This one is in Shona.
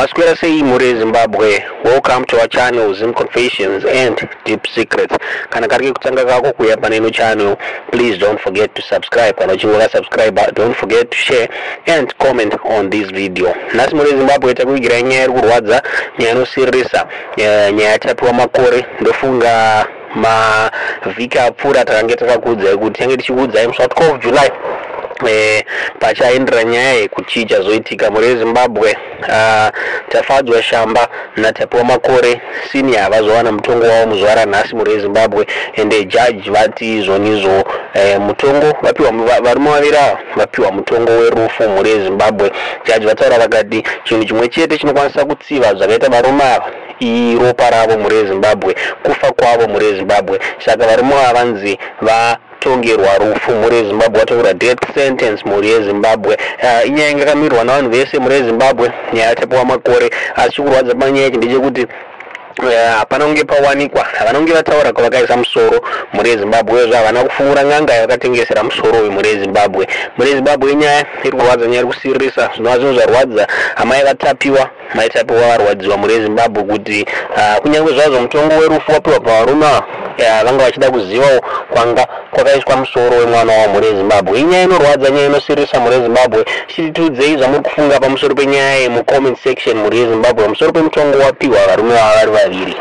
Maswera sei muri Zimbabwe. Welcome to our channel Zim Confessions and Deep Secrets. Kana karike kutanga kako kuya paneno channel, please don't forget to subscribe. Kana uchingola subscribe, don't forget to share and comment on this video. Nasi muri Zimbabwe takuigira nyaya kurwadza, nyaya inosirisa, nyaya tapiwa makore, ndofunga mavhiki apfuura takange takakuudzai kuti tange tichikuudzai musi wa 12 July pachaendera nyaya yekuti chazoitika muri Zimbabwe. Tafadzwa shamba natapiwa makore senior havazowana mutongo wavo muzuva ranhasi muri Zimbabwe, ende judge vati izvonizvo mutongo vapiwa varume vaviri ava vapiwa mutongo werufu muri Zimbabwe. Judge vataura vakati chinhu chimwe chete chinokwanisa kutsiva zvakaita varume ava iropa ravo muri Zimbabwe, kufa kwavo muri Zimbabwe. Saka varume ava vanzi vatongerwa rufu muri Zimbabwe, vatongerwa death sentence muri Zimbabwe. Inyaya ingakamirwa navanhu vese muri Zimbabwe, nyaya yatapiwa makore. Asi chikurwadza panyaya ichi ndechekuti hapana kunge pawanikwa, havana kunge vataura kwavakaisa musoro muri Zimbabwe, izvo havana kufungura n'anga yakatengesera musoro uyu muri Zimbabwe. Muri Zimbabwe inyaya iri kurwadza, nyaya iri kusirisa, zvinova zvinhu zvarwadza. Amai vatapiwa, maitapiwa varwadziwa muri Zimbabwe kuti kunyange zvazvo mutongo werufu wapiwa pavarume vanga vachida kuzivawo kwanga kwakaiswa musoro wemwana wavo muri Zimbabwe. Inyaya inorwadza, nyaya inosirisa muri Zimbabwe. Chitiudzei zvamuri kufunga pamusoro penyaya mucomment section muri Zimbabwe, pamusoro pemutongo wapiwa varume vava vari vaviri.